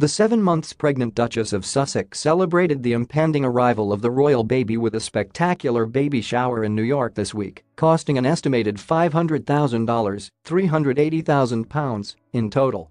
The 7 months pregnant Duchess of Sussex celebrated the impending arrival of the royal baby with a spectacular baby shower in New York this week, costing an estimated $500,000, £380,000 in total.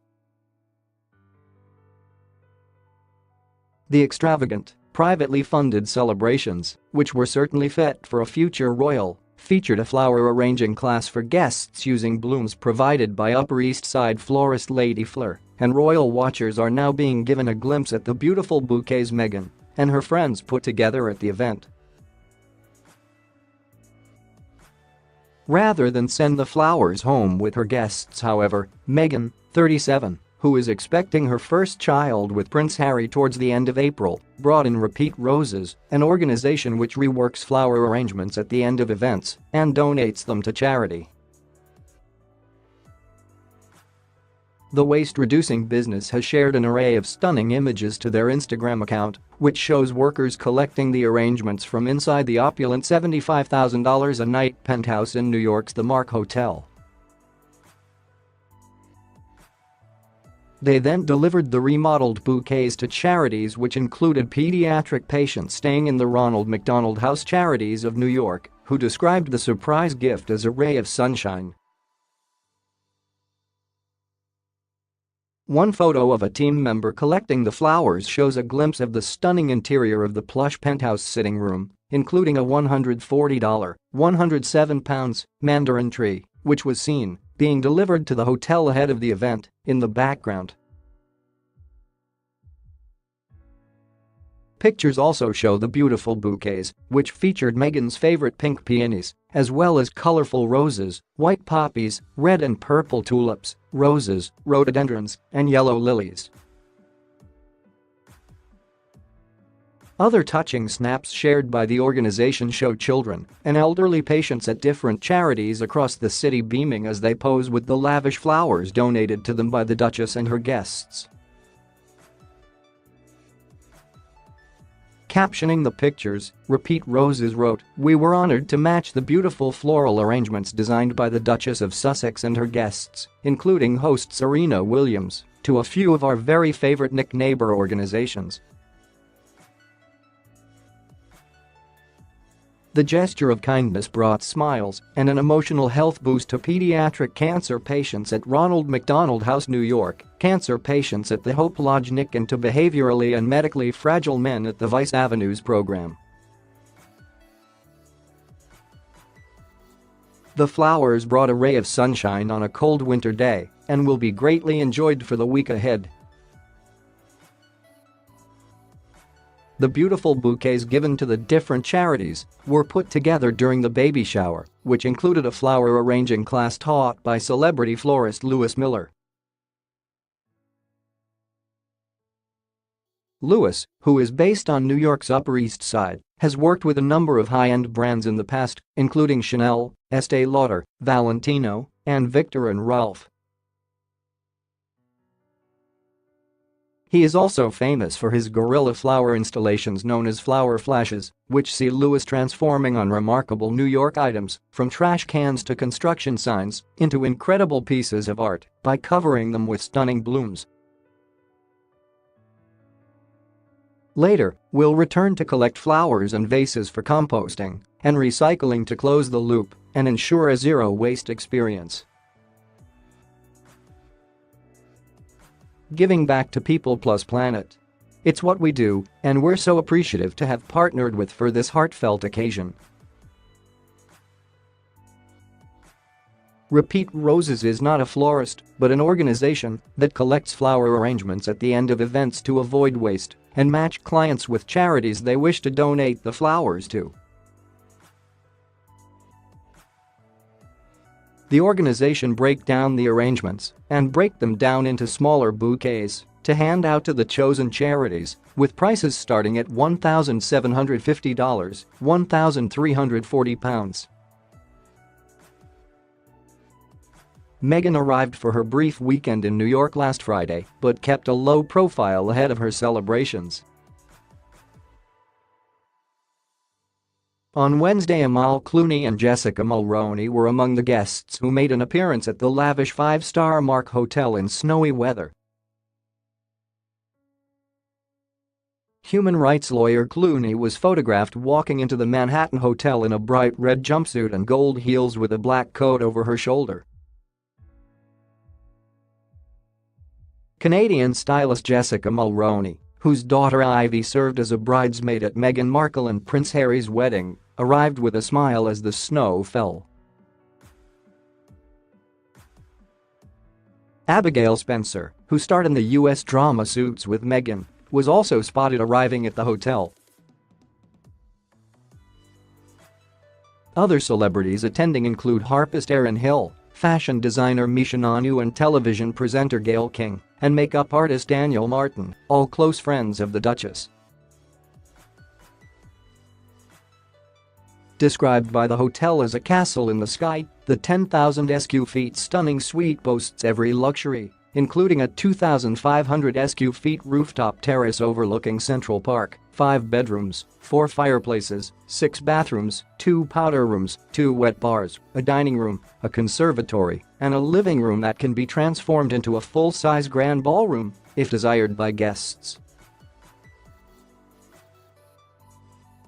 The extravagant, privately funded celebrations, which were certainly fit for a future royal, featured a flower arranging class for guests using blooms provided by Upper East Side florist Lady Fleur, and royal watchers are now being given a glimpse at the beautiful bouquets Meghan and her friends put together at the event. Rather than send the flowers home with her guests, however, Meghan, 37, who is expecting her first child with Prince Harry towards the end of April, brought in Repeat Roses, an organization which reworks flower arrangements at the end of events and donates them to charity. The waste-reducing business has shared an array of stunning images to their Instagram account, which shows workers collecting the arrangements from inside the opulent $75,000 a night penthouse in New York's The Mark Hotel. They then delivered the remodeled bouquets to charities which included pediatric patients staying in the Ronald McDonald House Charities of New York, who described the surprise gift as a ray of sunshine. One photo of a team member collecting the flowers shows a glimpse of the stunning interior of the plush penthouse sitting room, including a $140, 107 pounds, mandarin tree, which was seen being delivered to the hotel ahead of the event in the background. Pictures also show the beautiful bouquets, which featured Meghan's favorite pink peonies, as well as colorful roses, white poppies, red and purple tulips, roses, rhododendrons, and yellow lilies. Other touching snaps shared by the organization show children and elderly patients at different charities across the city beaming as they pose with the lavish flowers donated to them by the Duchess and her guests. Captioning the pictures, Repeat Roses wrote, "We were honored to match the beautiful floral arrangements designed by the Duchess of Sussex and her guests, including host Serena Williams, to a few of our very favorite neighbor organizations." The gesture of kindness brought smiles and an emotional health boost to pediatric cancer patients at Ronald McDonald House, New York, cancer patients at the Hope Lodge NIC, and to behaviorally and medically fragile men at the Vice Avenues program. The flowers brought a ray of sunshine on a cold winter day and will be greatly enjoyed for the week ahead. The beautiful bouquets given to the different charities were put together during the baby shower, which included a flower arranging class taught by celebrity florist Louis Miller. Louis, who is based on New York's Upper East Side, has worked with a number of high-end brands in the past, including Chanel, Estée Lauder, Valentino, and Viktor and Rolf. He is also famous for his guerrilla flower installations known as flower flashes, which see Louis transforming on remarkable New York items, from trash cans to construction signs, into incredible pieces of art by covering them with stunning blooms. Later, we'll return to collect flowers and vases for composting and recycling to close the loop and ensure a zero-waste experience. Giving back to people plus planet. It's what we do, and we're so appreciative to have partnered with for this heartfelt occasion. Repeat Roses is not a florist, but an organization that collects flower arrangements at the end of events to avoid waste and match clients with charities they wish to donate the flowers to. The organization break down the arrangements and break them down into smaller bouquets to hand out to the chosen charities, with prices starting at $1,750, £1,340. Meghan arrived for her brief weekend in New York last Friday but kept a low profile ahead of her celebrations. On Wednesday, Amal Clooney and Jessica Mulroney were among the guests who made an appearance at the lavish five-star Mark Hotel in snowy weather. Human rights lawyer Clooney was photographed walking into the Manhattan hotel in a bright red jumpsuit and gold heels with a black coat over her shoulder. Canadian stylist Jessica Mulroney, whose daughter Ivy served as a bridesmaid at Meghan Markle and Prince Harry's wedding, arrived with a smile as the snow fell. Abigail Spencer, who starred in the U.S. drama Suits with Meghan, was also spotted arriving at the hotel. Other celebrities attending include harpist Erin Hill, fashion designer Misha Nanu and television presenter Gayle King, and makeup artist Daniel Martin, all close friends of the Duchess. Described by the hotel as a castle in the sky, the 10,000 sq ft stunning suite boasts every luxury, including a 2,500 sq ft rooftop terrace overlooking Central Park, 5 bedrooms, 4 fireplaces, 6 bathrooms, 2 powder rooms, 2 wet bars, a dining room, a conservatory, and a living room that can be transformed into a full-size grand ballroom if desired by guests.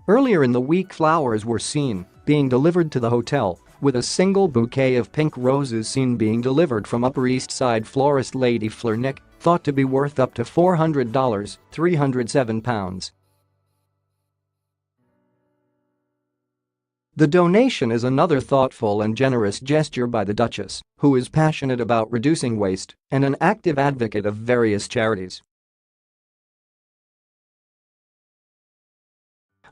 Earlier in the week, flowers were seen being delivered to the hotel, with a single bouquet of pink roses seen being delivered from Upper East Side florist Lady Fleur, thought to be worth up to $400, £307. The donation is another thoughtful and generous gesture by the Duchess, who is passionate about reducing waste and an active advocate of various charities.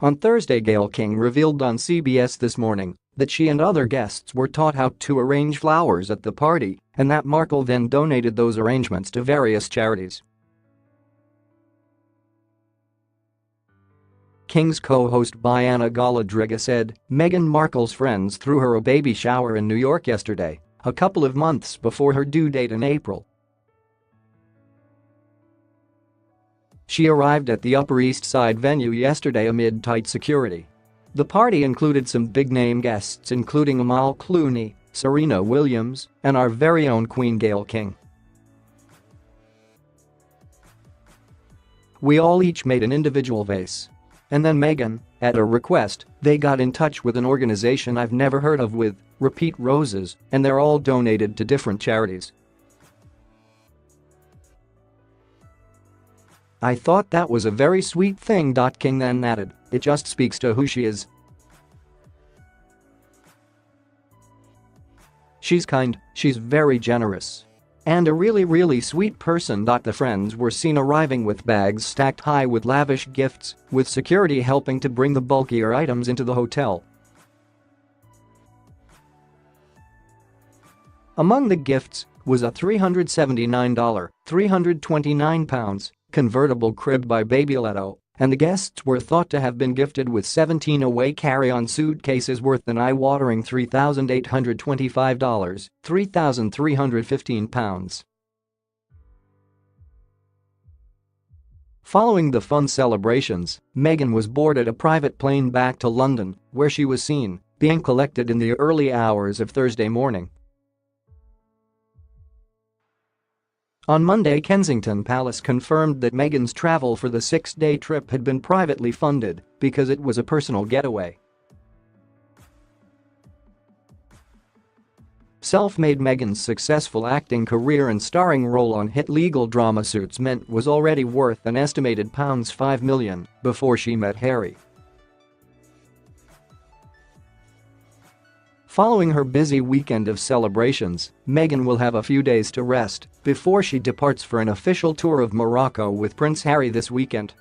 On Thursday, Gayle King revealed on CBS This Morning that she and other guests were taught how to arrange flowers at the party and that Markle then donated those arrangements to various charities. King's co-host Bianca Galadriga said Meghan Markle's friends threw her a baby shower in New York yesterday, a couple of months before her due date in April. She arrived at the Upper East Side venue yesterday amid tight security. The party included some big-name guests including Amal Clooney, Serena Williams, and our very own Queen Gayle King. We all each made an individual vase. And then Meghan, at a request, they got in touch with an organization I've never heard of with Repeat Roses, and they're all donated to different charities. I thought that was a very sweet thing. King then added, it just speaks to who she is. She's kind, she's very generous. And a really sweet person. The friends were seen arriving with bags stacked high with lavish gifts, with security helping to bring the bulkier items into the hotel. Among the gifts was a $379, £329 convertible crib by Babyletto, and the guests were thought to have been gifted with 17 away carry-on suitcases worth an eye-watering $3,825, £3,315. Following the fun celebrations, Meghan was boarded a private plane back to London, where she was seen being collected in the early hours of Thursday morning. On Monday, Kensington Palace confirmed that Meghan's travel for the 6-day trip had been privately funded because it was a personal getaway. Self-made Meghan's successful acting career and starring role on hit legal drama Suits meant was already worth an estimated £5 million before she met Harry. Following her busy weekend of celebrations, Meghan will have a few days to rest before she departs for an official tour of Morocco with Prince Harry this weekend.